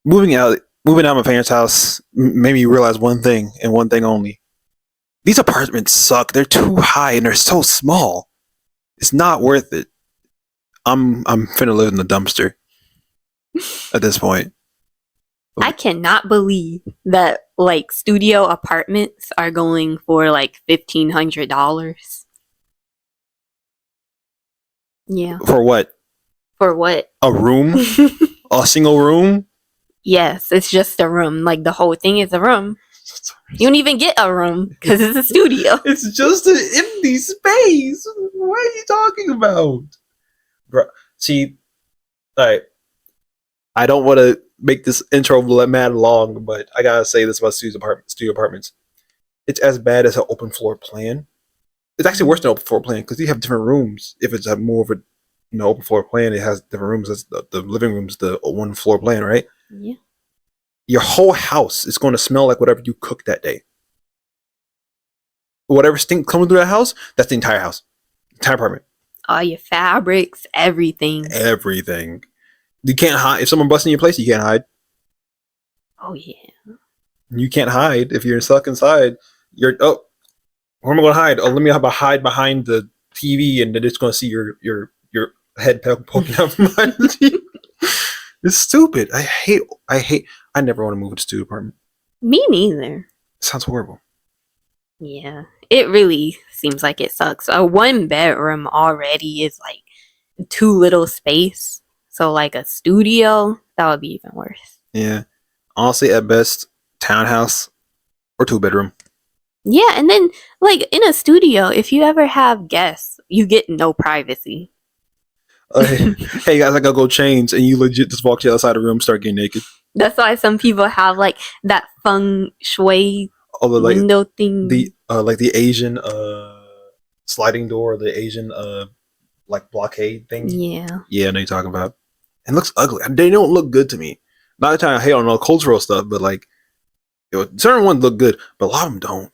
moving out of my parents' house made me realize one thing and one thing only. These apartments suck. They're too high and they're so small. It's not worth it. I'm finna live in the dumpster at this point. I cannot believe that like studio apartments are going for like $1,500. Yeah. For what? For what? A room? A single room? Yes, it's just a room. Like the whole thing is a room. You don't even get a room because it's a studio. It's just an empty space. What are you talking about? Bro, see, alright. I don't want to make this intro mad long, but I gotta say this about studio apartments. It's as bad as an open floor plan. It's actually worse than open floor plan because you have different rooms. If it's a more of a open floor plan, it has different rooms. That's the living room's the one floor plan, right? Yeah. Your whole house is going to smell like whatever you cooked that day. Whatever stink coming through that house, that's the entire house, entire apartment. All your fabrics, everything. Everything. You can't hide. If someone busts in your place, you can't hide. Oh yeah. You can't hide if you're stuck inside. Where am I going to hide? Oh, let me hide behind the TV, and then it's going to see your head poking out from behind the TV. It's stupid. I never want to move to a studio apartment. Me neither. It sounds horrible. Yeah, it really seems like it sucks. A 1-bedroom already is like too little space. So like a studio, that would be even worse. Yeah. Honestly, at best, townhouse or 2-bedroom. Yeah, and then like in a studio, if you ever have guests, you get no privacy. Hey guys, I gotta go change, and you legit just walk to the other side of the room, start getting naked. That's why some people have like that feng shui window thing. The Asian sliding door, the Asian like blockade thing. Yeah. Yeah, I know you're talking about. It looks ugly. They don't look good to me. Not trying to hate on all cultural stuff, but like certain ones look good, but a lot of them don't.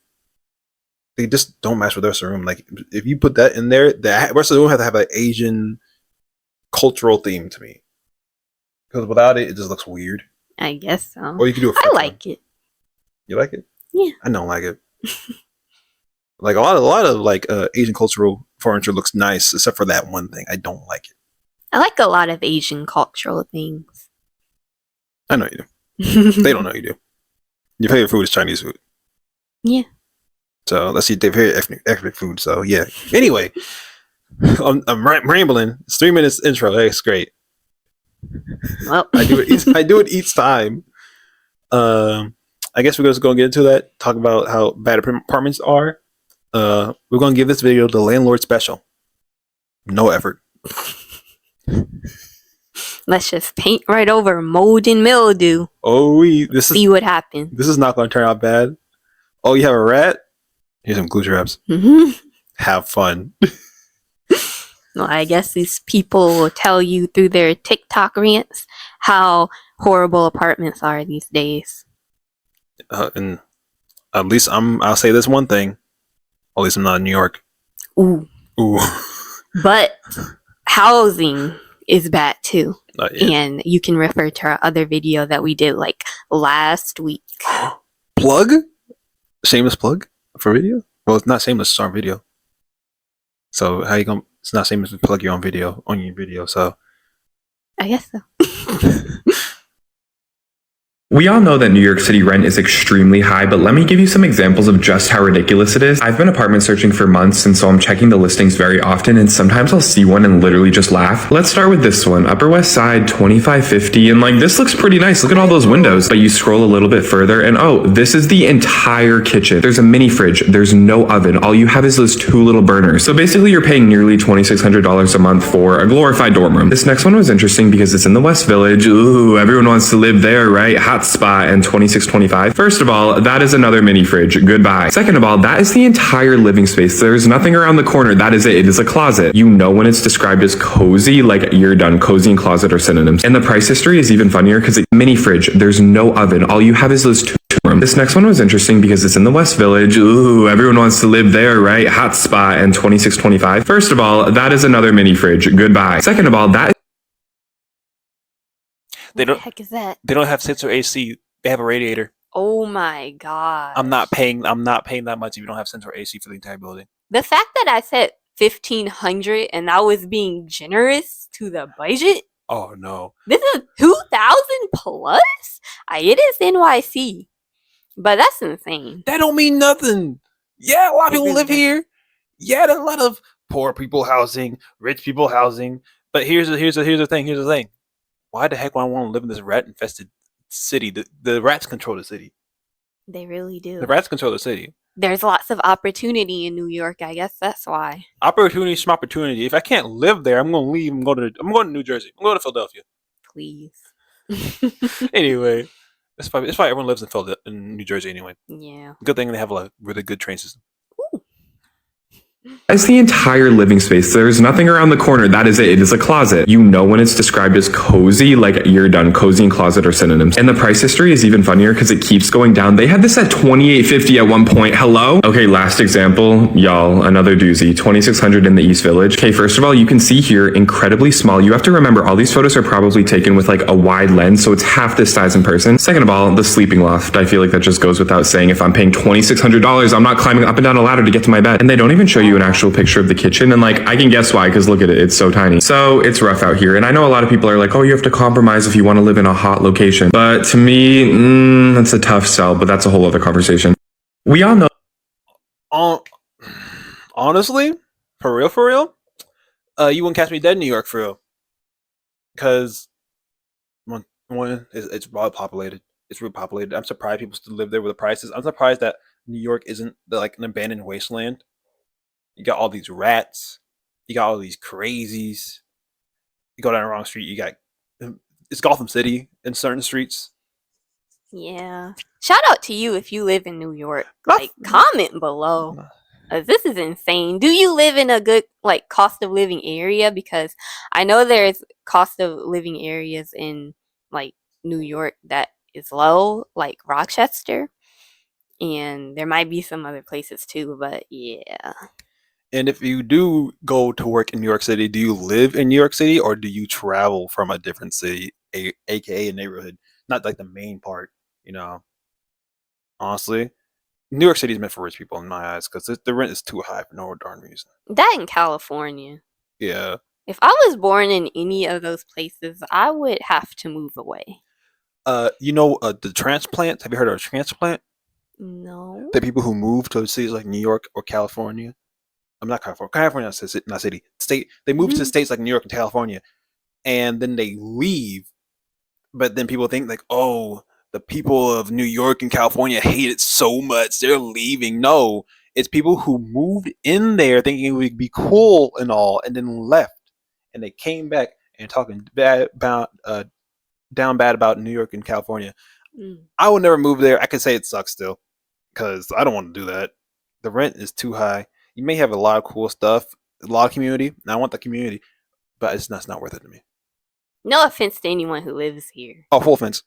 They just don't match with the rest of the room. Like if you put that in there, the rest of the room have to have an Asian cultural theme to me. Because without it, it just looks weird. I guess so. Or you can do I like it. You like it? Yeah. I don't like it. Like a lot of like Asian cultural furniture looks nice, except for that one thing. I don't like it. I like a lot of Asian cultural things. I know you do. They don't know you do. Your favorite food is Chinese food. Yeah. So let's see, their favorite ethnic food. So yeah. Anyway, I'm rambling. It's 3 minutes intro. That's great. Well, I do it each time. I guess we're just going to get into that. Talk about how bad apartments are. We're going to give this video the landlord special. No effort. Let's just paint right over mold and mildew. See what happens. This is not going to turn out bad. Oh, you have a rat? Here's some glue traps. Mm-hmm. Have fun. Well, I guess these people will tell you through their TikTok rants how horrible apartments are these days. And at least I'll say this one thing. At least I'm not in New York. Ooh. But housing is bad too. And you can refer to our other video that we did like last week. Plug? Shameless plug for video? Well, it's not shameless, it's our video. So how you gonna? It's not shameless to plug your own video on your video. So I guess so. We all know that New York City rent is extremely high, but let me give you some examples of just how ridiculous it is. I've been apartment searching for months, and so I'm checking the listings very often, and sometimes I'll see one and literally just laugh. Let's start with this one, Upper West Side, $2,550, and like, this looks pretty nice. Look at all those windows. But you scroll a little bit further, and oh, this is the entire kitchen. There's a mini fridge. There's no oven. All you have is those 2 little burners. So basically, you're paying nearly $2,600 a month for a glorified dorm room. This next one was interesting because it's in the West Village. Ooh, everyone wants to live there, right? Hot spot, and $2,625. First of all, that is another mini fridge. Goodbye. Second of all, that is the entire living space. There's nothing around the corner. That is it. It is a closet. You know when it's described as cozy, like you're done. Cozy and closet are synonyms. And the price history is even funnier because it's mini fridge. There's no oven. All you have is those 2 rooms. This next one was interesting because it's in the West Village. Ooh, everyone wants to live there, right? Hot spot, and $2,625. First of all, that is another mini fridge. Goodbye. Second of all, They What the don't. heck is that? They don't have central AC. They have a radiator. Oh my god. I'm not paying that much if you don't have central AC for the entire building. The fact that I said 1,500 and I was being generous to the budget. Oh no. This is 2,000 plus. It is NYC, but that's insane. That don't mean nothing. Yeah, a lot of It people really live doesn't. here. Yeah, there's a lot of poor people housing, rich people housing. But here's the thing. Why the heck would I want to live in this rat infested city? The rats control the city. They really do. The rats control the city. There's lots of opportunity in New York. I guess that's why. Opportunity, some opportunity. If I can't live there, I'm gonna leave. I'm going to New Jersey. I'm going to Philadelphia. Please. Anyway, it's fine everyone lives in Philadelphia, in New Jersey anyway. Yeah. Good thing they have a really good train system. As the entire living space, there's nothing around the corner. That is it. It is a closet. You know when it's described as cozy, like you're done. Cozy and closet are synonyms. And the price history is even funnier because it keeps going down. They had this at $2,850 at one point. Hello? Okay, last example. Y'all, another doozy. 2,600 in the East Village. Okay, first of all, you can see here, incredibly small. You have to remember, all these photos are probably taken with like a wide lens, so it's half this size in person. Second of all, the sleeping loft. I feel like that just goes without saying. If I'm paying $2,600, I'm not climbing up and down a ladder to get to my bed. And they don't even show you an actual picture of the kitchen, and like I can guess why, because look at it, it's so tiny. So it's rough out here, and I know a lot of people are like, oh, you have to compromise if you want to live in a hot location, but to me, that's a tough sell, but that's a whole other conversation. We all know Honestly, for real, you wouldn't catch me dead in New York for real, because one is it's well populated. It's really populated. I'm surprised people still live there with the prices. I'm surprised that New York isn't like an abandoned wasteland. You got all these rats. You got all these crazies. You go down the wrong street, you got it's Gotham City in certain streets. Yeah. Shout out to you if you live in New York. Not- Like, comment below. This is insane. Do you live in a good like cost of living area? Because I know there's cost of living areas in like New York that is low, like Rochester, and there might be some other places too. But yeah, And if you do go to work in New York City, do you live in New York City or do you travel from a different city, aka a neighborhood? Not like the main part, you know. Honestly, New York City is meant for rich people in my eyes because the rent is too high for no darn reason. that in California. Yeah. If I was born in any of those places, I would have to move away. The transplants. Have you heard of a transplant? No. The people who move to cities like New York or California. I'm not California. California, not city. State. They move to states like New York and California, and then they leave. But then people think like, oh, the people of New York and California hate it so much, they're leaving. No, it's people who moved in there thinking it would be cool and all, and then left, and they came back and talking bad about down bad about New York and California. I would never move there. I can say it sucks still, because I don't want to do that. The rent is too high. You may have a lot of cool stuff, a lot of community, and I want the community, but it's not worth it to me. No offense to anyone who lives here. Oh, full offense.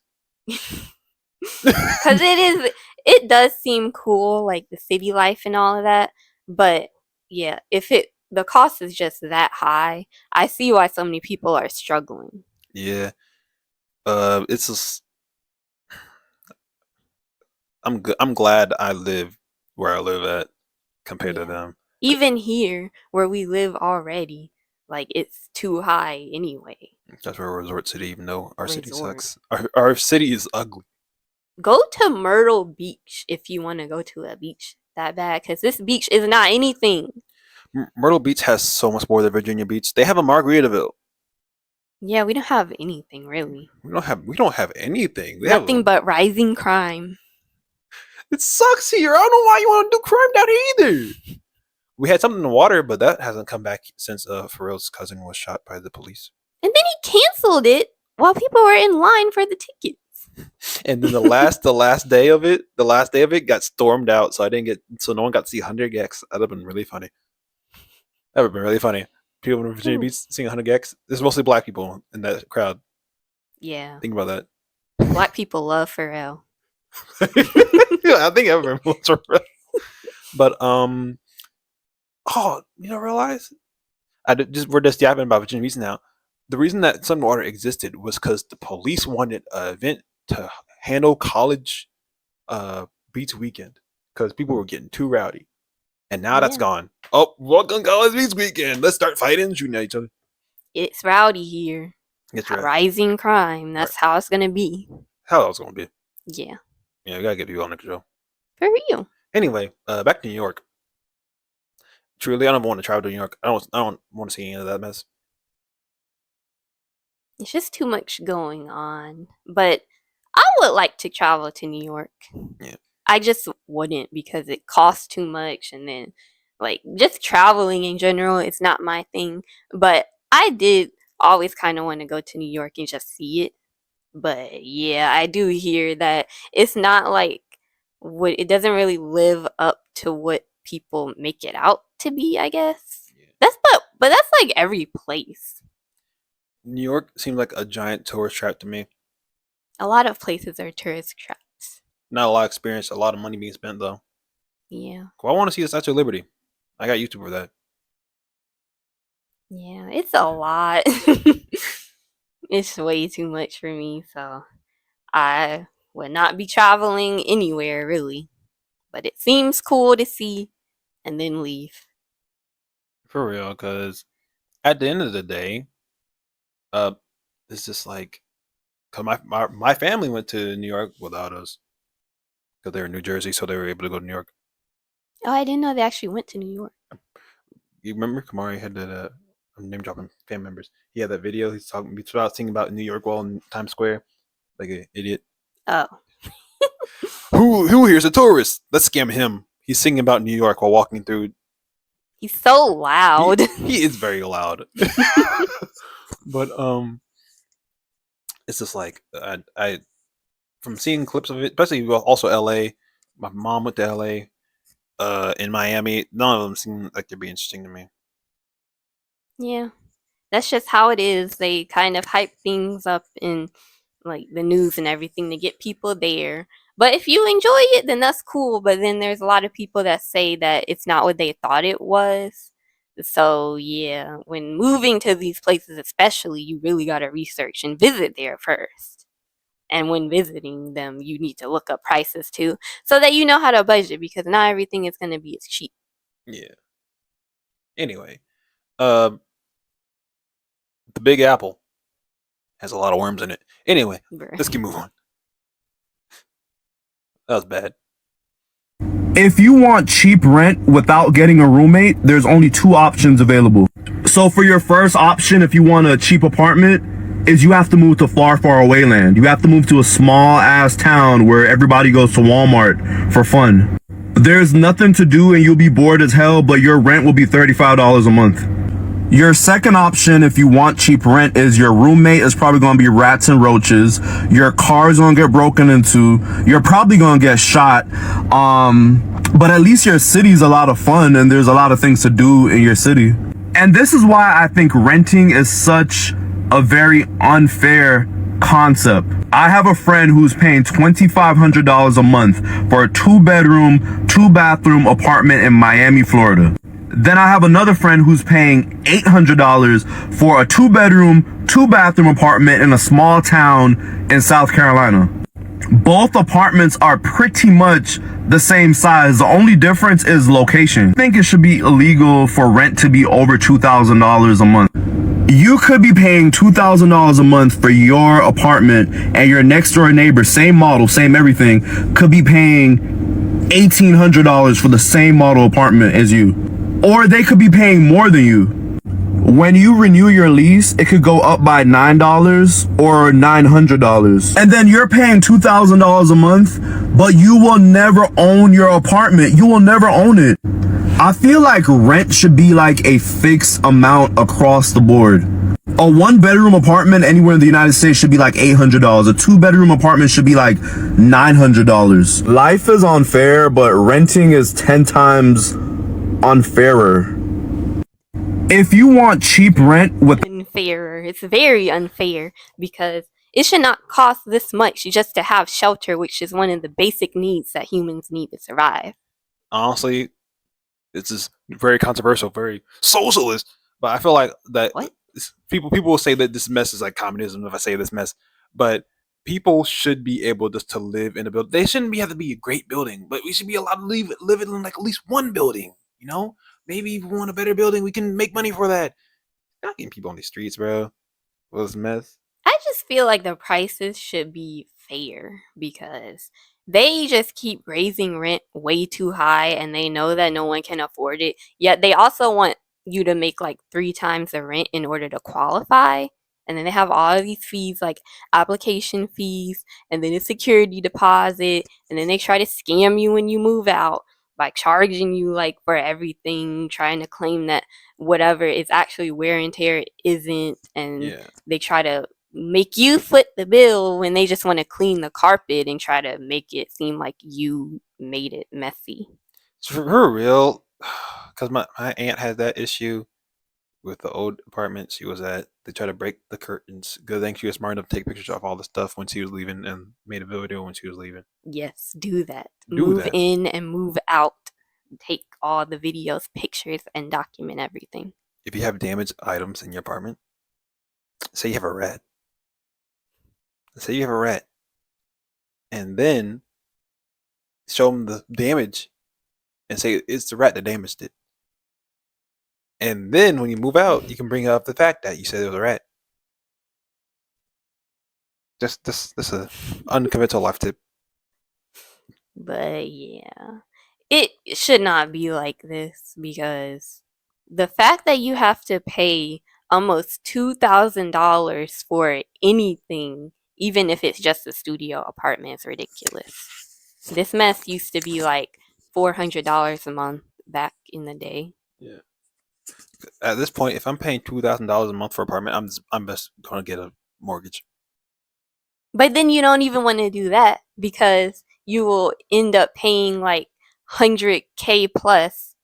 Because it does seem cool, like the city life and all of that. But yeah, if the cost is just that high, I see why so many people are struggling. Yeah. It's just I'm glad I live where I live at compared to them. Even here, where we live already, like it's too high anyway. That's where resort city, even though our city Resort. sucks. Our city is ugly. Go to Myrtle Beach if you want to go to a beach that bad, because this beach is not anything. Myrtle Beach has so much more than Virginia Beach. They have a Margaritaville. Yeah, we don't have anything really. We don't have anything. They Nothing but rising crime. It sucks here. I don't know why you want to do crime down here either. We had something in the water, but that hasn't come back since Pharrell's cousin was shot by the police. And then he canceled it while people were in line for the tickets. And then the last day of it got stormed out, so no one got to see 100 Gex. That'd have been really funny. That would have been really funny. People in Virginia Beach seeing 100 Gex. There's mostly black people in that crowd. Yeah. Think about that. Black people love Pharrell. I think everyone loves Pharrell. But realize we're just yapping about Virginia Beach now. the reason that Sunwater existed was because the police wanted an event to handle college beats weekend because people were getting too rowdy, and now that's Yeah. gone. Oh, welcome college beats weekend. Let's start fighting, shooting at each other. It's rowdy here. It's right. Rising crime. That's how it's gonna be. How else gonna be? Yeah. Yeah, we gotta get people under control. For real. Anyway, back to New York. Truly, I don't want to travel to New York. I don't want to see any of that mess. It's just too much going on. But I would like to travel to New York. Yeah. I just wouldn't because it costs too much, and then like just traveling in general, it's not my thing. But I did always kind of want to go to New York and just see it. But yeah, I do hear that it's not like what it doesn't really live up to what people make it out to be, I guess. Yeah. But that's like every place. New York seems like a giant tourist trap to me. A lot of places are tourist traps. Not a lot of experience, a lot of money being spent though. Yeah. Well, I want to see the Statue of Liberty. I got YouTube for that. Yeah, it's a lot. It's way too much for me, so I would not be traveling anywhere really. But it seems cool to see and then leave. For real, because at the end of the day, it's just like, cause my family went to New York without us, because they were in New Jersey, so they were able to go to New York. Oh, I didn't know they actually went to New York. You remember Kamari had that? I'm name dropping family members. He had that video. He's singing about New York while in Times Square, like an idiot. Oh. Who here's a tourist? Let's scam him. He's singing about New York while walking through. He's so loud. He is very loud. But it's just like I from seeing clips of it, especially also L.A. My mom went to L.A. In Miami. None of them seem like they'd be interesting to me. Yeah. That's just how it is. They kind of hype things up in like the news and everything to get people there. But if you enjoy it, then that's cool. But then there's a lot of people that say that it's not what they thought it was. So yeah, when moving to these places especially, you really gotta research and visit there first. And when visiting them, you need to look up prices too, so that you know how to budget because not everything is gonna be as cheap. Yeah. Anyway, the Big Apple has a lot of worms in it. Anyway, let's keep moving on. That was bad. If you want cheap rent without getting a roommate, there's only two options available. So for your first option, if you want a cheap apartment, is you have to move to far, far away land. You have to move to a small ass town where everybody goes to Walmart for fun. There's nothing to do and you'll be bored as hell, but your rent will be $35 a month. Your second option, if you want cheap rent, is your roommate is probably going to be rats and roaches. Your car's going to get broken into. You're probably going to get shot. But at least your city's a lot of fun and there's a lot of things to do in your city. And this is why I think renting is such a very unfair concept. I have a friend who's paying $2,500 a month for a 2-bedroom, 2-bathroom apartment in Miami, Florida. Then I have another friend who's paying $800 for a 2-bedroom, 2-bathroom apartment in a small town in South Carolina. Both apartments are pretty much the same size. The only difference is location. I think it should be illegal for rent to be over $2,000 a month. You could be paying $2,000 a month for your apartment and your next door neighbor, same model, same everything, could be paying $1,800 for the same model apartment as you. Or they could be paying more than you. When you renew your lease, it could go up by $9 or $900. And then you're paying $2,000 a month, but you will never own your apartment. You will never own it. I feel like rent should be like a fixed amount across the board. A 1-bedroom apartment anywhere in the United States should be like $800. A 2-bedroom apartment should be like $900. Life is unfair, but renting is 10 times unfairer. If you want cheap rent with unfairer, it's very unfair because it should not cost this much just to have shelter, which is one of the basic needs that humans need to survive. Honestly, this is very controversial, very socialist, but I feel like that What? people will say that this mess is like communism if I say this mess, but people should be able just to live in a building. They shouldn't have to be a great building, but we should be allowed to live in like at least one building. You know, maybe if we want a better building, we can make money for that. Not getting people on these streets, bro. What this mess? I just feel like the prices should be fair because they just keep raising rent way too high and they know that no one can afford it. Yet they also want you to make like 3 times the rent in order to qualify. And then they have all of these fees like application fees and then a security deposit. And then they try to scam you when you move out by charging you like for everything, trying to claim that whatever is actually wear and tear isn't. And Yeah. they try to make you foot the bill when they just want to clean the carpet and try to make it seem like you made it messy. For real, because my aunt had that issue with the old apartment she was at. They tried to break the curtains. Good thing she was smart enough to take pictures of all the stuff when she was leaving and made a video when she was leaving. Yes, do that. Do Move that. in and move out. Take all the videos, pictures, and document everything. If you have damaged items in your apartment, say you have a rat. Say you have a rat. And then show them the damage and say it's the rat that damaged it. And then when you move out, you can bring up the fact that you said it was a rat. Just this a unconventional life tip. But yeah, it should not be like this because the fact that you have to pay almost $2,000 for anything, even if it's just a studio apartment, is ridiculous. This mess used to be like $400 a month back in the day. Yeah. At this point, if I'm paying $2,000 a month for an apartment, I'm just gonna get a mortgage. But then you don't even want to do that because you will end up paying like 100K plus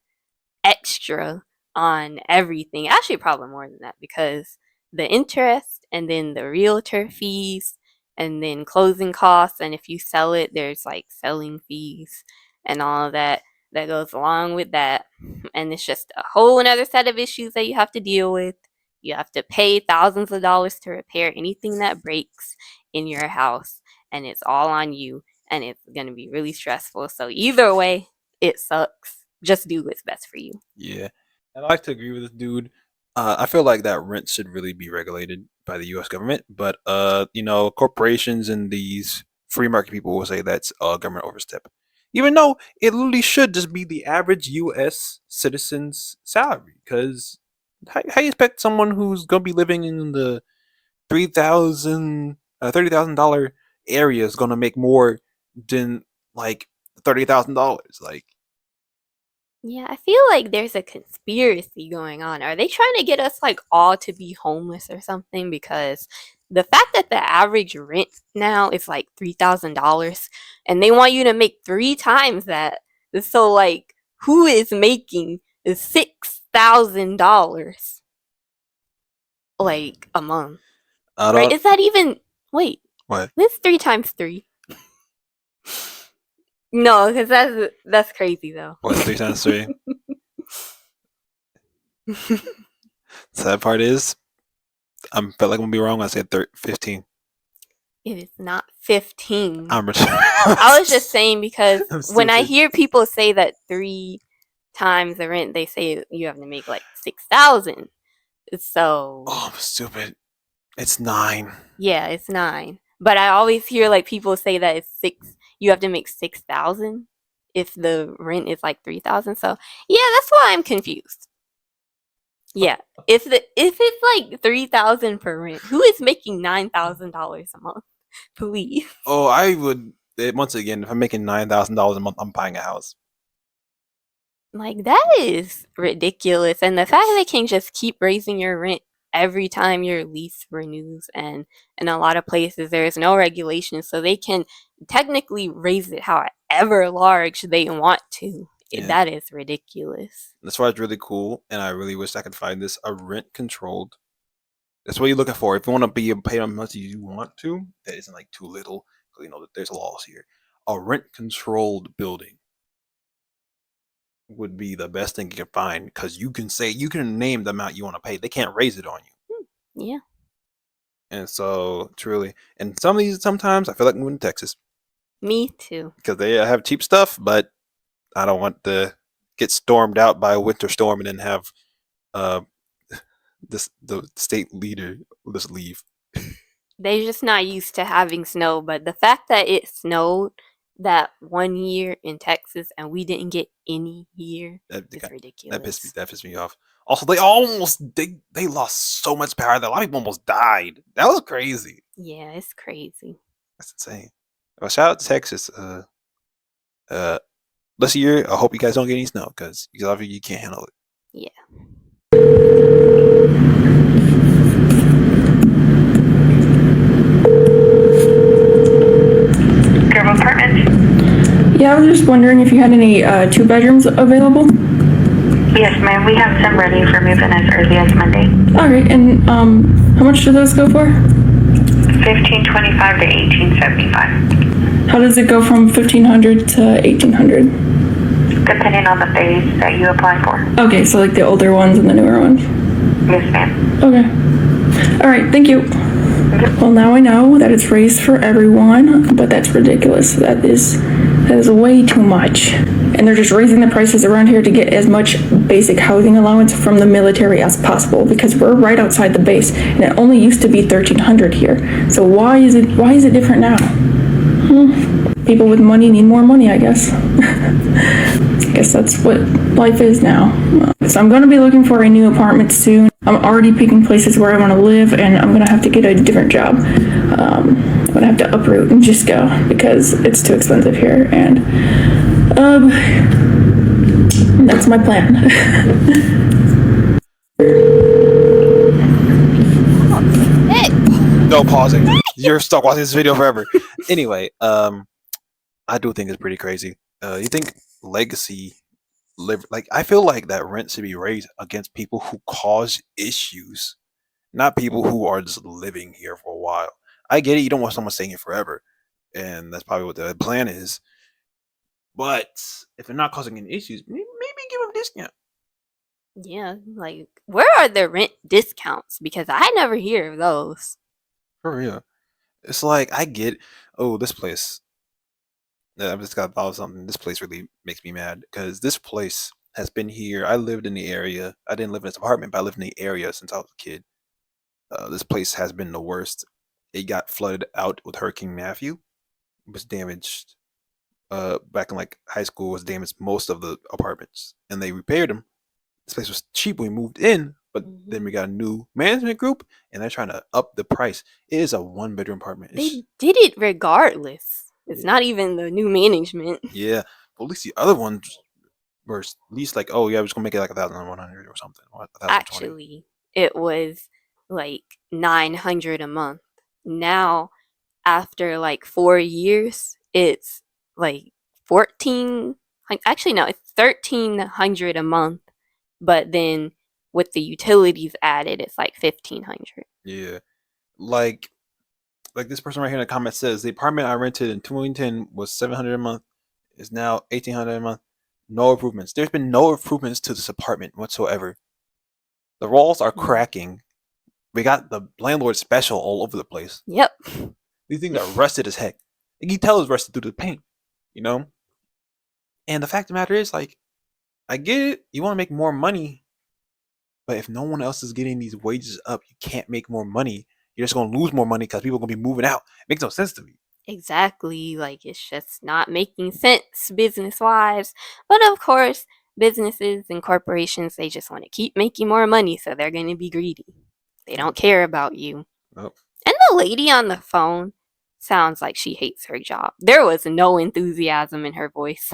extra on everything. Actually, probably more than that because the interest and then the realtor fees and then closing costs. And if you sell it, there's like selling fees and all of that that goes along with that. And it's just a whole another set of issues that you have to deal with. You have to pay thousands of dollars to repair anything that breaks in your house, and it's all on you, and it's going to be really stressful. So either way, it sucks. Just do what's best for you. Yeah, I'd like to agree with this dude. I feel like that rent should really be regulated by the U.S. government, but corporations and these free market people will say that's government overstep, even though it literally should just be the average U.S. citizen's salary. Because how you expect someone who's gonna be living in the $30,000 area is gonna make more than like $30,000? Like, Yeah, I feel like there's a conspiracy going on. Are they trying to get us like all to be homeless or something? Because the fact that the average rent now is like $3,000 and they want you to make 3 times that. So like who is making $6,000 like a month? I Right? don't. Is that even wait, What? what's 3 times 3? No, because that's crazy though. What? 3 times 3? Sad part is, I felt like I'm gonna be wrong when I said 15. It is not 15. I'm rich. I was just saying because I'm when I stupid. hear people say that 3 times the rent, they say you have to make like 6,000. So Oh, I'm stupid. It's 9. yeah, it's 9. But I always hear like people say that it's 6. You have to make 6,000 if the rent is like 3,000. So yeah, that's why I'm confused. Yeah, if it's like 3,000 per rent, who is making $9,000 a month? Please. Oh, I would. Once again, if I'm making $9,000 a month, I'm buying a house. Like that is ridiculous. And the fact they can just keep raising your rent every time your lease renews, and in a lot of places there is no regulation, so they can technically raise it however large they want to. Yeah. That is ridiculous. That's why it's really cool, and I really wish I could find this a rent controlled. That's what you're looking for. If you want to be paid how much you want to, that isn't like too little. There's laws here. A rent controlled building would be the best thing you can find because you can name the amount you want to pay. They can't raise it on you. Yeah. And so truly, and sometimes I feel like moving to Texas Me too. because they have cheap stuff, but I don't want to get stormed out by a winter storm and then have uh the state leader just leave. They're just not used to having snow, but the fact that it snowed that one year in Texas and we didn't get any here That, is that ridiculous. pissed me off. Also, they lost so much power that a lot of people almost died. That was crazy. Yeah, it's crazy. That's insane. Well, shout out to Texas. This year, I hope you guys don't get any snow because obviously you can't handle it. Yeah. Grove Apartments? Yeah, I was just wondering if you had any 2 bedrooms available. Yes, ma'am. We have some ready for move-in as early as Monday. All right, and how much do those go for? $1,525 to $1,875, How does it go from 1,500 to 1,800? depending on the phase that you apply for. Okay, so like the older ones and the newer ones. Yes, ma'am. Okay. All right, thank you. Well, now I know that it's raised for everyone, but that's ridiculous. That is way too much. And they're just raising the prices around here to get as much basic housing allowance from the military as possible because we're right outside the base and it only used to be 1,300 here. So why is it different now? People with money need more money, I guess. I guess that's what life is now. So I'm going to be looking for a new apartment soon. I'm already picking places where I want to live, and I'm going to have to get a different job. I'm going to have to uproot and just go because it's too expensive here, and that's my plan. Hey, No pausing. You're stuck watching this video forever. Anyway, I do think it's pretty crazy. You think legacy live like I feel like that rent should be raised against people who cause issues, not people who are just living here for a while. I get it. You don't want someone staying here forever, and that's probably what the plan is. But if they're not causing any issues, maybe give them a discount. yeah, like where are the rent discounts? Because I never hear of those. For real. It's like I get. Oh, this place. I just got thought of something. This place really makes me mad because this place has been here. I lived in the area. I didn't live in this apartment, but I lived in the area since I was a kid. This place has been the worst. It got flooded out with Hurricane Matthew. It was damaged. Back in like high school, was damaged most of the apartments, and they repaired them. This place was cheap when we moved in, but then we got a new management group, and they're trying to up the price. It is a 1-bedroom apartment. They did it regardless. It's not even the new management. Yeah, but at least the other ones were at least like, oh yeah, we're just gonna make it like 1,100 or something. Or 1,020. Actually, it was like 900 a month. Now, after like 4 years, it's like 14. Actually, no, it's 1,300 a month. But then with the utilities added, it's like 1,500. Yeah, like this person right here in the comment says the apartment I rented in 2010 was 700 a month. Is now 1,800 a month. No improvements. There's been no improvements to this apartment whatsoever. The walls are cracking. We got the landlord special all over the place. Yep. These things are rusted as heck. You can tell it's rusted through the paint, you know? And the fact of the matter is, like, I get it. You want to make more money. But if no one else is getting these wages up, you can't make more money. You're just going to lose more money because people are going to be moving out. It makes no sense to me. Exactly. Like, it's just not making sense business wise. But of course, businesses and corporations, they just want to keep making more money. So they're going to be greedy. They don't care about you. Nope. And the lady on the phone sounds like she hates her job. There was no enthusiasm in her voice.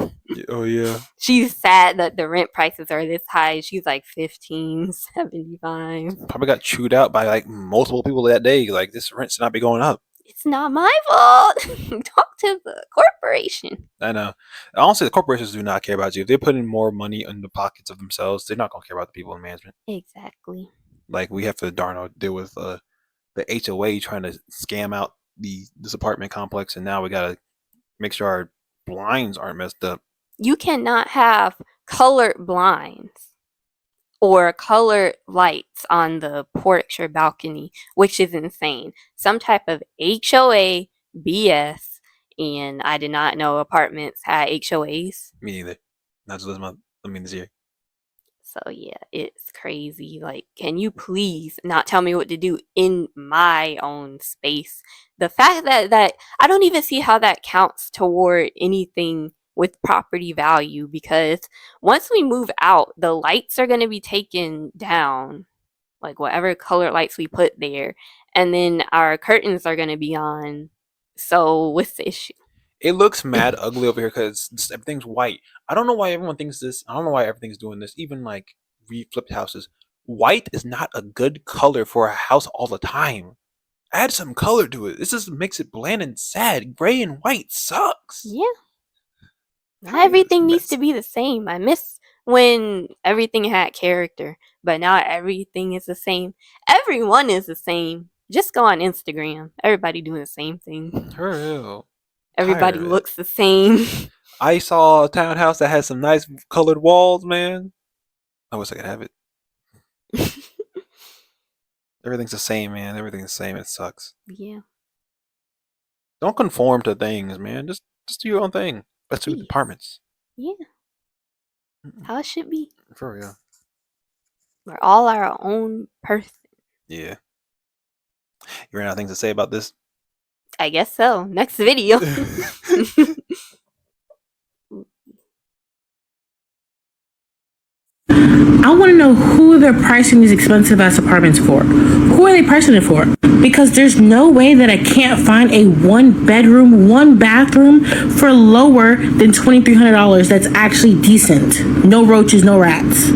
Oh, yeah. She's sad that the rent prices are this high. She's like $15.75. Probably got chewed out by like multiple people that day. Like, this rent should not be going up. It's not my fault. Talk to the corporation. I know. Honestly, the corporations do not care about you. If they're putting more money in the pockets of themselves, they're not going to care about the people in management. Exactly. Like, we have to deal with the HOA trying to scam out this apartment complex, and now we got to make sure our blinds aren't messed up. You cannot have colored blinds. or colored lights on the porch or balcony, which is insane. Some type of HOA BS, and I did not know apartments had HOAs. Me either. Not just this month. I mean this year. So yeah, it's crazy. Like, can you please not tell me what to do in my own space? The fact that I don't even see how that counts toward anything with property value, because once we move out, the lights are going to be taken down, like whatever color lights we put there, and then our curtains are going to be on. So what's the issue? It looks mad ugly over here because everything's white. I don't know why everyone thinks this. I don't know why everything's doing this. Even like reflipped houses. White is not a good color for a house all the time. Add some color to it. This just makes it bland and sad. Gray and white sucks. Yeah. Not everything needs to be the same. I miss when everything had character, but now everything is the same. Everyone is the same. Just go on Instagram. Everybody doing the same thing. For real. Everybody Tired of it. looks the same. I saw a townhouse that has some nice colored walls, man. I wish I could have it. Everything's the same, man. Everything's the same. It sucks. Yeah. Don't conform to things, man. Just do your own thing. Let's do Please. apartments. Yeah. How it should be. For real. We're all our own person. Yeah. You ran out of things to say about this? I guess so. Next video. I want to know who they're pricing these expensive ass apartments for. Who are they pricing it for? Because there's no way that I can't find a 1-bedroom, 1-bathroom for lower than $2,300 that's actually decent. No roaches, no rats.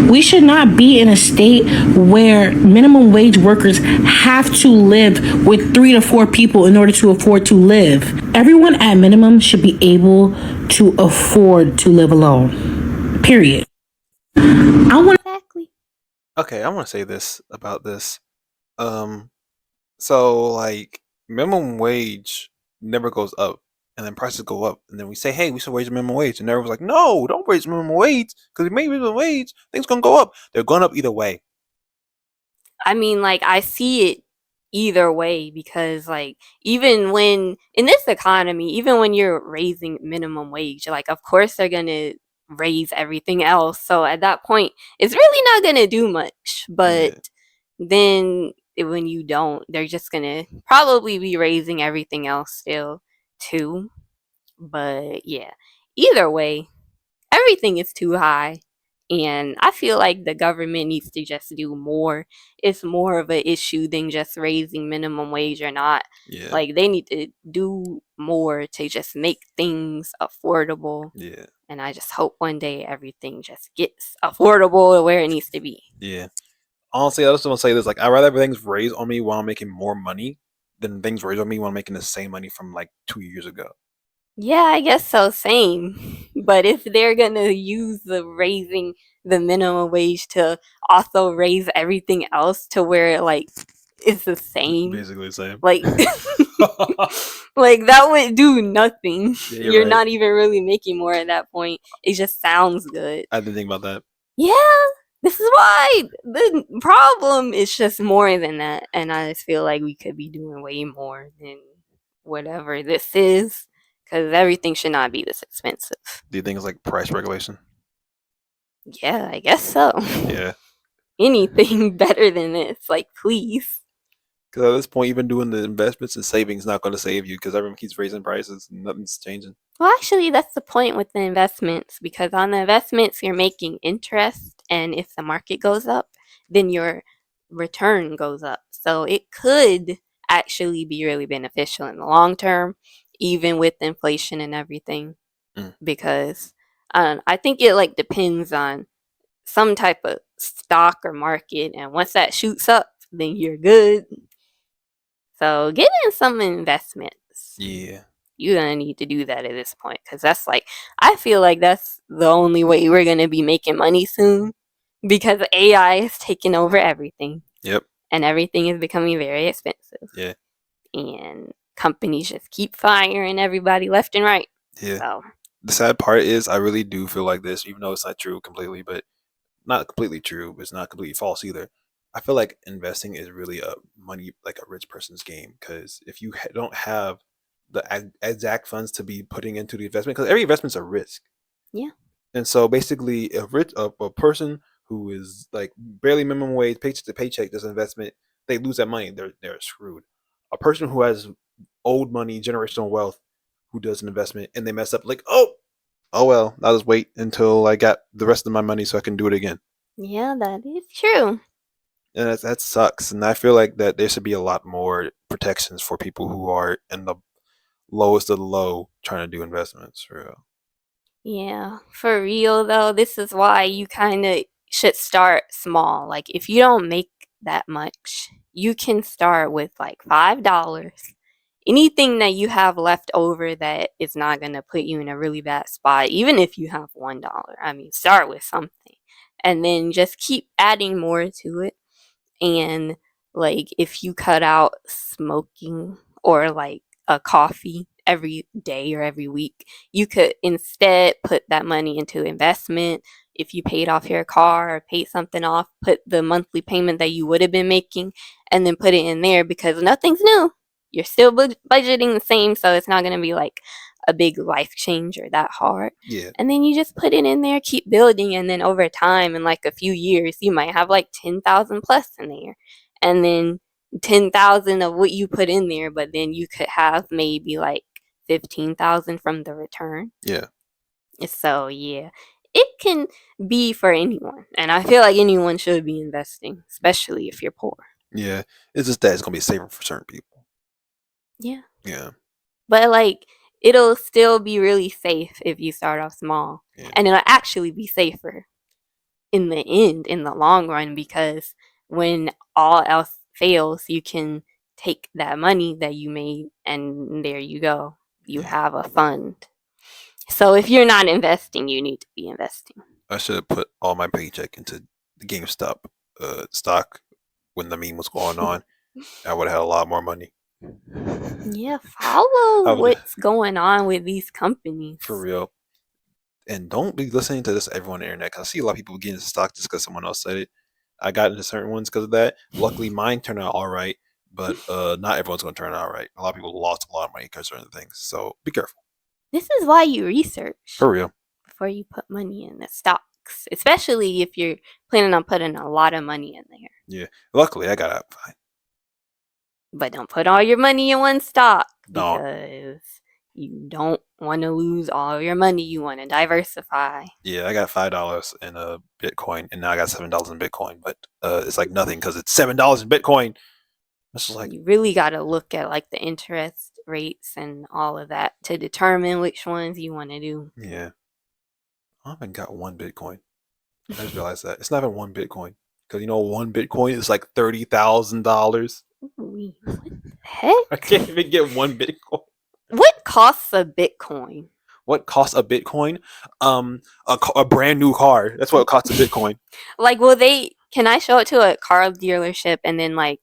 We should not be in a state where minimum wage workers have to live with 3 to 4 people in order to afford to live. Everyone at minimum should be able to afford to live alone. Period. Exactly. Okay, I want to say this about this. So like minimum wage never goes up, and then prices go up, and then we say, hey, we should raise the minimum wage, and everyone's like, no, don't raise the minimum wage, because if you make minimum wage, things gonna go up. They're going up either way. I mean, like, I see it either way, because like, even when in this economy, even when you're raising minimum wage, like, of course they're gonna raise everything else. So at that point, it's really not gonna do much. But then when you don't, they're just gonna probably be raising everything else still too. But yeah, either way, everything is too high. And I feel like the government needs to just do more. It's more of an issue than just raising minimum wage or not. Yeah. Like, they need to do more to just make things affordable. Yeah. And I just hope one day everything just gets affordable where it needs to be. Yeah. Honestly, I just want to say this. Like, I'd rather everything's raised on me while I'm making more money than things raised on me while I'm making the same money from like 2 years ago. Yeah, I guess so. Same. But if they're gonna use the raising the minimum wage to also raise everything else to where like it's the same, Basically the same. like like that would do nothing. Yeah, you're right. not even really making more at that point. It just sounds good. I didn't think about that. Yeah, this is why the problem is just more than that, and I just feel like we could be doing way more than whatever this is, because everything should not be this expensive. Do you think it's like price regulation? Yeah, I guess so. Yeah. Anything better than this, like, please. Because at this point, even doing the investments and savings is not going to save you because everyone keeps raising prices and nothing's changing. Well, actually, that's the point with the investments, because on the investments, you're making interest, and if the market goes up, then your return goes up. So it could actually be really beneficial in the long term, even with inflation and everything, because I think it like depends on some type of stock or market, and once that shoots up, then you're good. So get in some investments. Yeah. You're gonna need to do that at this point, because that's like, I feel like that's the only way we're gonna be making money soon, because AI is taking over everything. Yep. And everything is becoming very expensive. Yeah. And companies just keep firing everybody left and right. Yeah. So The sad part is I really do feel like this, even though it's not true completely, but not completely true, but it's not completely false either. I feel like investing is really a money, like a rich person's game, because if you don't have the exact funds to be putting into the investment, because every investment's a risk. Yeah. And so basically, a person who is like barely minimum wage, paycheck to paycheck, does an investment, they lose that money. They're screwed. A person who has old money, generational wealth, who does an investment and they mess up, like, oh well, I'll just wait until I got the rest of my money so I can do it again. Yeah, that is true. And that sucks. And I feel like that there should be a lot more protections for people who are in the lowest of the low trying to do investments. For real. Yeah, for real though, this is why you kind of should start small. Like, if you don't make that much, you can start with like $5. Anything that you have left over that is not going to put you in a really bad spot, even if you have $1. I mean, start with something and then just keep adding more to it. And like, if you cut out smoking or like a coffee every day or every week, you could instead put that money into investment. If you paid off your car or paid something off, put the monthly payment that you would have been making and then put it in there, because nothing's new. You're still budgeting the same, so it's not going to be like a big life change or that hard. Yeah. And then you just put it in there, keep building, and then over time, in like a few years, you might have like 10,000 plus in there. And then 10,000 of what you put in there, but then you could have maybe like 15,000 from the return. Yeah. So yeah, it can be for anyone, and I feel like anyone should be investing, especially if you're poor. Yeah. It's just that it's gonna be safer for certain people. Yeah. Yeah. But like, it'll still be really safe if you start off small. Yeah. And it'll actually be safer in the end, in the long run, because when all else fails, you can take that money that you made and there you go. You have a fund. So if you're not investing, you need to be investing. I should have put all my paycheck into the GameStop stock when the meme was going on. I would have had a lot more money. Yeah, follow what's going on with these companies. For real. And don't be listening to this everyone on the internet, because I see a lot of people getting into stock just because someone else said it. I got into certain ones because of that. Luckily, mine turned out all right, but not everyone's going to turn out all right. A lot of people lost a lot of money because of certain things. So be careful. This is why you research. For real. Before you put money in the stocks, especially if you're planning on putting a lot of money in there. Yeah. Luckily, I got out fine. But don't put all your money in one stock, No. because you don't want to lose all of your money. You want to diversify. Yeah, I got $5 in a Bitcoin, and now I got $7 in Bitcoin. But it's like nothing because it's $7 in Bitcoin. It's just like, you really got to look at like the interest rates and all of that to determine which ones you want to do. yeah. I haven't got one Bitcoin. I just realized that it's not even one Bitcoin, because one Bitcoin is like $30,000. Ooh, what the heck? I can't even get one Bitcoin. What costs a Bitcoin? What costs a Bitcoin? A brand new car. That's what it costs a Bitcoin. Like, can I show it to a car dealership and then like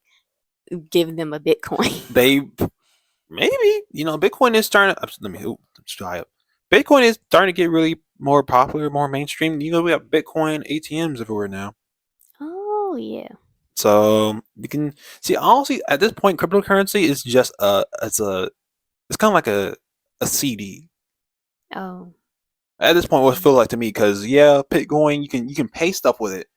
give them a Bitcoin? They maybe Bitcoin is starting. Let me try up. Bitcoin is starting to get really more popular, more mainstream. We have Bitcoin ATMs everywhere now. Oh yeah. So you can see. Honestly, at this point, cryptocurrency is just it's kind of like a CD. Oh. At this point, what it feels like to me, because Bitcoin, you can pay stuff with it,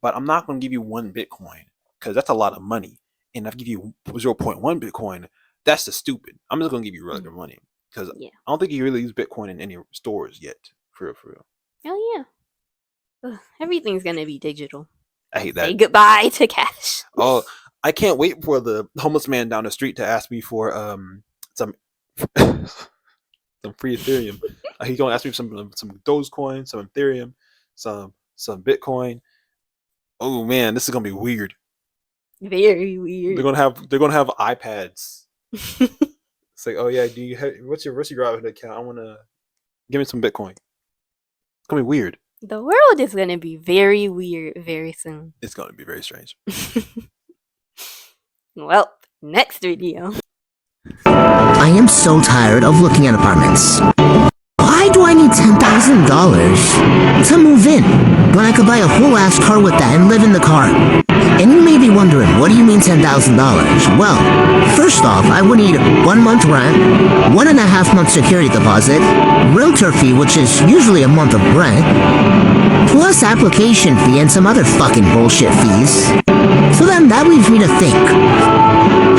but I'm not going to give you one Bitcoin, because that's a lot of money. And if I give you 0.1 Bitcoin, that's just stupid. I'm just going to give you regular money, because I don't think you really use Bitcoin in any stores yet. For real. Oh yeah. Ugh, everything's gonna be digital. I hate that. Say goodbye to cash. Oh, I can't wait for the homeless man down the street to ask me for some free Ethereum. He's gonna ask me for some Dogecoin, some Ethereum, some Bitcoin. Oh man, this is gonna be weird. Very weird. They're gonna have iPads. It's like, oh yeah, what's your Robinhood account? I wanna give me some Bitcoin. It's gonna be weird. The world is gonna be very weird very soon. It's gonna be very strange. Well, next video. I am so tired of looking at apartments. Why do I need $10,000 to move in when I could buy a whole ass car with that and live in the car. And you may be wondering, what do you mean $10,000? Well, first off, I would need 1 month rent, 1.5 month security deposit, realtor fee, which is usually a month of rent, plus application fee and some other fucking bullshit fees. So then that leaves me to think,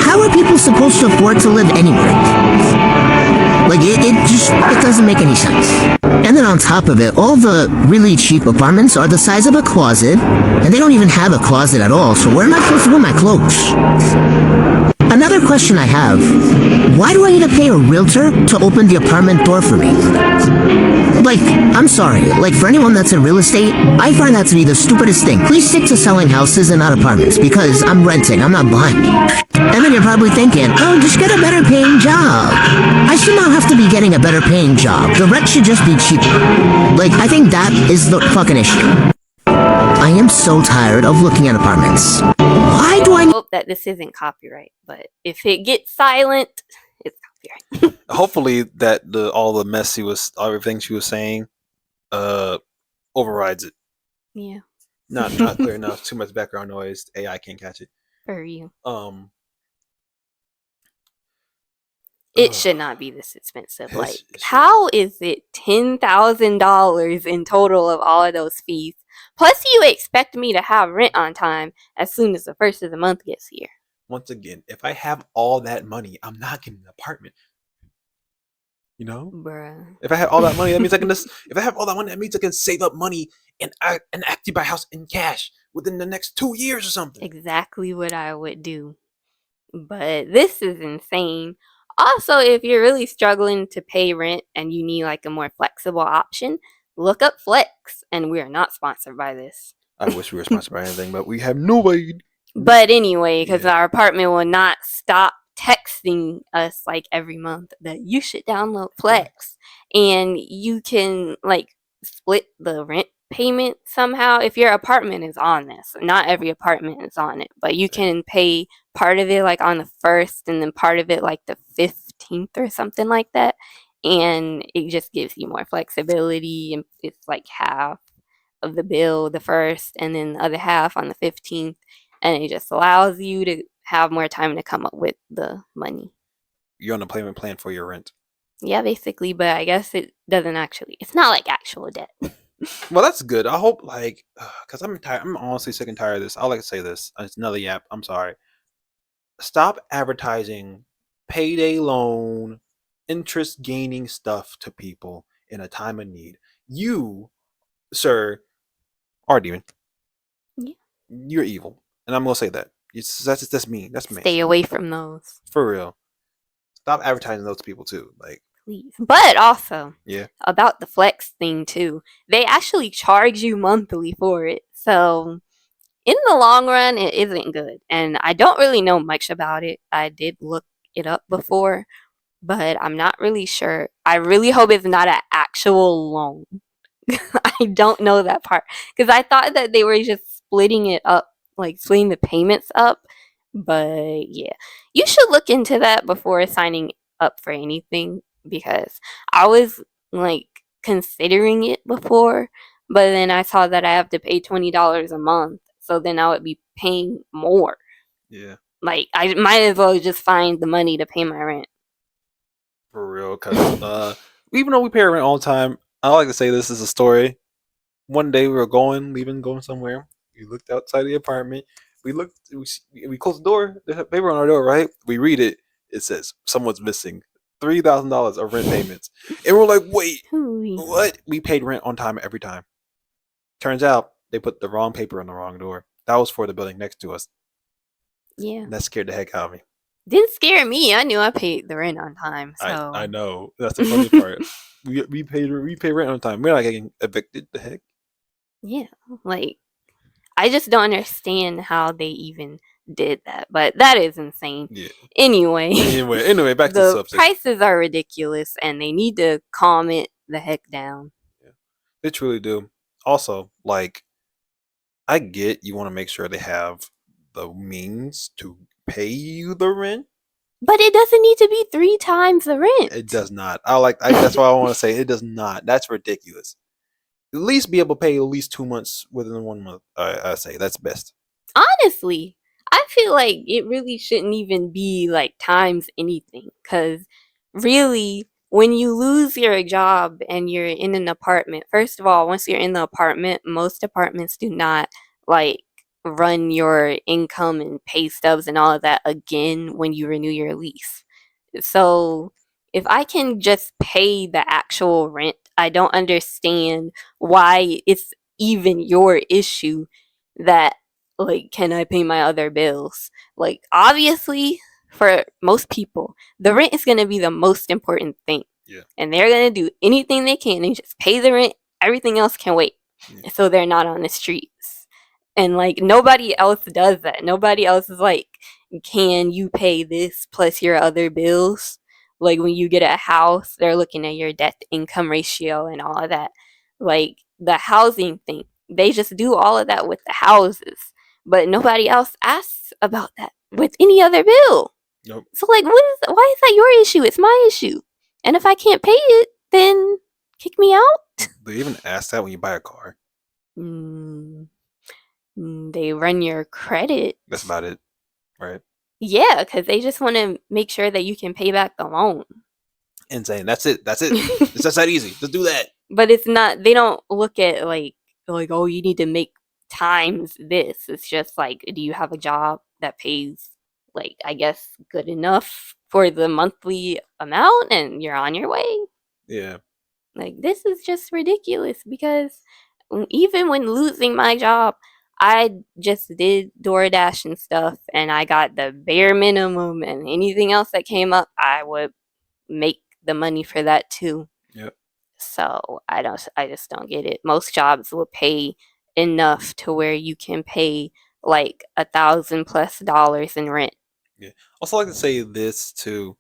how are people supposed to afford to live anywhere? Like, it doesn't make any sense. And then on top of it, all the really cheap apartments are the size of a closet, and they don't even have a closet at all, so where am I supposed to put my clothes? Another question I have, why do I need to pay a realtor to open the apartment door for me? Like, I'm sorry, like for anyone that's in real estate, I find that to be the stupidest thing. Please stick to selling houses and not apartments, because I'm renting, I'm not buying. And then you're probably thinking, oh, just get a better paying job. I should not have to be getting a better paying job. The rent should just be cheaper. Like, I think that is the fucking issue. I am so tired of looking at apartments. Why do I hope that this isn't copyright, but if it gets silent, it's copyright. Hopefully that all the mess everything she was saying, overrides it. Yeah. Not clear enough. Too much background noise. AI can't catch it. For you. It should not be this expensive. Like, how is it $10,000 in total of all of those fees? Plus, you expect me to have rent on time as soon as the first of the month gets here. Once again, if I have all that money, I'm not getting an apartment. You know, bruh. If I have all that money, that means I can just. If I have all that money, that means I can save up money and actually buy a house in cash within the next 2 years or something. Exactly what I would do. But this is insane. Also, if you're really struggling to pay rent and you need like a more flexible option, look up Flex. And we are not sponsored by this. I wish we were sponsored by anything, but we have no way. But anyway, because our apartment will not stop texting us like every month that you should download Flex, and you can like split the rent payment somehow if your apartment is on this. Not every apartment is on it, but you can pay part of it like on the 1st and then part of it like the 15th or something like that, and it just gives you more flexibility, and it's like half of the bill the 1st and then the other half on the 15th, and it just allows you to have more time to come up with the money. You're on a payment plan for your rent. Yeah, basically, but I guess it doesn't actually. It's not like actual debt. Well, that's good. I hope, like, because I'm tired. I'm honestly sick and tired of this. I like to say this. It's another yap. I'm sorry. Stop advertising payday loan, interest gaining stuff to people in a time of need. You, sir, are a demon. Yeah. You're evil. And I'm going to say that. That's mean. That's mean. Stay away from those. For real. Stop advertising those to people too. Like, please. But also, yeah, about the Flex thing too. They actually charge you monthly for it. So in the long run, it isn't good. And I don't really know much about it. I did look it up before, but I'm not really sure. I really hope it's not an actual loan. I don't know that part. Because I thought that they were just splitting it up, like splitting the payments up. But yeah, you should look into that before signing up for anything, because I was like considering it before, but then I saw that I have to pay $20 a month, so then I would be paying more. Yeah. Like, I might as well just find the money to pay my rent. For real, because even though we pay rent all the time, I like to say this is a story. One day we were going somewhere. We looked outside the apartment. We closed the door. There's a paper on our door, right? We read it. It says someone's missing $3,000 of rent payments, and we're like, "Wait, what?" We paid rent on time every time. Turns out they put the wrong paper on the wrong door. That was for the building next to us. Yeah, that scared the heck out of me. Didn't scare me. I knew I paid the rent on time. So I know that's the funny part. We pay rent on time. We're not getting evicted. The heck? Yeah, like, I just don't understand how they even did that, but that is insane. Yeah. Anyway, back to the subject. The prices are ridiculous, and they need to calm it the heck down. Yeah, they truly do. Also, like, I get you want to make sure they have the means to pay you the rent, But it doesn't need to be 3 times the rent. It does not. That's why I want to say it does not. That's ridiculous. At least be able to pay at least 2 months within 1 month. I say that's best. Honestly, I feel like it really shouldn't even be like times anything, because really, when you lose your job and you're in an apartment, first of all, once you're in the apartment, most apartments do not like run your income and pay stubs and all of that again when you renew your lease. So if I can just pay the actual rent, I don't understand why it's even your issue that, like, can I pay my other bills? Like, obviously, for most people, the rent is going to be the most important thing. Yeah. And they're going to do anything they can and just pay the rent. Everything else can wait. Yeah. So they're not on the streets. And, like, nobody else does that. Nobody else is like, can you pay this plus your other bills? Like, when you get a house, they're looking at your debt to income ratio and all of that. Like, the housing thing, they just do all of that with the houses. But nobody else asks about that with any other bill. Nope. So, like, why is that your issue? It's my issue. And if I can't pay it, then kick me out? They even ask that when you buy a car. They run your credit. That's about it, right? Yeah, because they just want to make sure that you can pay back the loan. Insane. That's it. It's just that easy. Just do that. But it's not, they don't look at like, oh, you need to make times this. It's just like, do you have a job that pays, like, I guess, good enough for the monthly amount and you're on your way? Yeah. Like, this is just ridiculous, because even when losing my job, I just did DoorDash and stuff, and I got the bare minimum, and anything else that came up, I would make the money for that too. Yep. So I just don't get it. Most jobs will pay enough to where you can pay like $1,000+ in rent. Yeah. Also, like to say this too.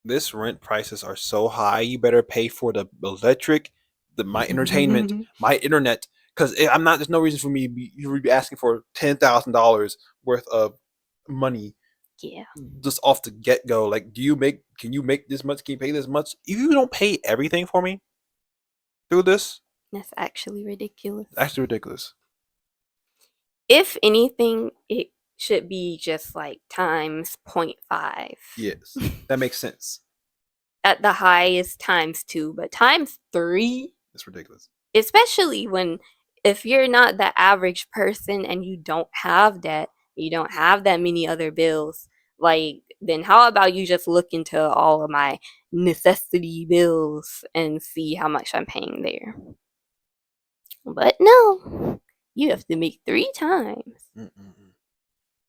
This rent prices are so high. You better pay for the electric, my entertainment, my internet. Because I'm not. There's no reason for me to be asking for $10,000 worth of money. Yeah. Just off the get go. Like, can you make this much? Can you pay this much? If you don't pay everything for me through this, That's actually ridiculous. actually ridiculous. If anything, it should be just like times 0.5. Yes, that makes sense. At the highest, times 2, but times 3, It's ridiculous. especially if you're not the average person and you don't have debt, you don't have that many other bills, like, then how about you just look into all of my necessity bills and see how much I'm paying there? But no, you have to make 3 times.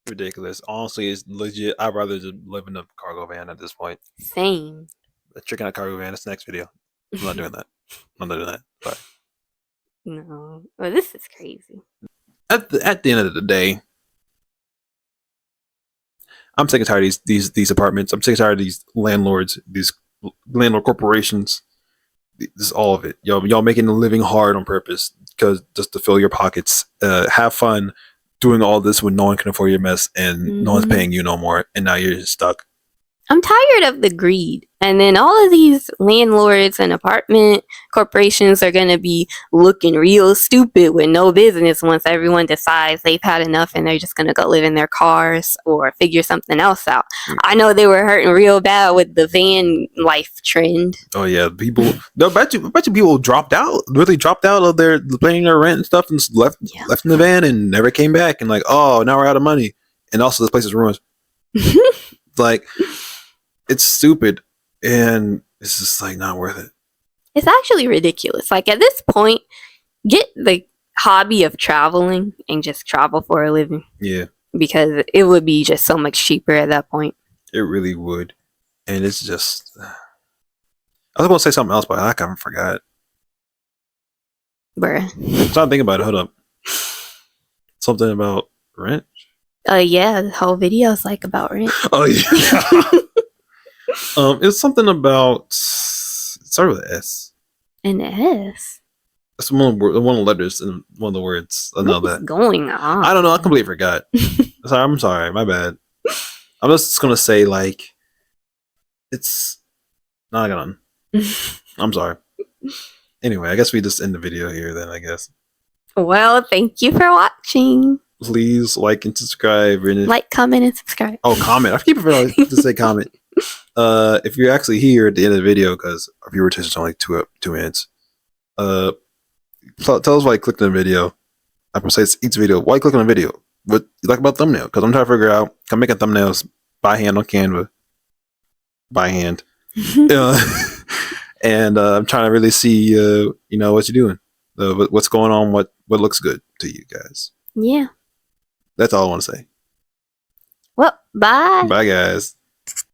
Ridiculous. Honestly, it's legit. I'd rather just live in a cargo van at this point. Same. A chicken in a cargo van. That's the next video. I'm not doing that. I'm not doing that. Sorry. No. Well, this is crazy. At the end of the day, I'm sick and tired of these apartments. I'm sick and tired of these landlords, these landlord corporations. This is all of it. Y'all making a living hard on purpose because just to fill your pockets. Have fun doing all this when no one can afford your mess and no one's paying you no more, and now you're just stuck. I'm tired of the greed. And then all of these landlords and apartment corporations are going to be looking real stupid with no business once everyone decides they've had enough and they're just going to go live in their cars or figure something else out. I know they were hurting real bad with the van life trend. Oh yeah, people. I bet you people really dropped out of their paying their rent and stuff, and just left in the van and never came back. And like, oh, now we're out of money, and also this place is ruined. Like, it's stupid, and it's just like not worth it. It's actually ridiculous. Like, at this point, get the hobby of traveling and just travel for a living. Yeah, because it would be just so much cheaper at that point. It really would, and it's just. I was going to say something else, but I kind of forgot. Bruh. I'm trying to think about it. Hold up. Something about rent? Yeah, the whole video is like about rent. Oh, yeah. It's something about. It started with S. An S? That's one of the letters and one of the words. I know What's that. going on? I don't know. I completely forgot. I'm sorry. My bad. I'm just gonna say like it's not gonna. I'm sorry. Anyway, I guess we just end the video here then. I guess. Well, thank you for watching. Please like and subscribe. And Like, comment, and subscribe. oh, comment. I keep forgetting to say comment. If you're actually here at the end of the video, because our viewer retention is only 2 minutes. Tell us why you clicked on the video. I'm gonna say it's each video. Why you click on the video? What you like about thumbnail? Because I'm trying to figure out. I'm making thumbnails by hand on Canva. By hand. And I'm trying to really see, what you're doing, what's going on, what looks good to you guys. Yeah. That's all I want to say. Well, bye. Bye, guys.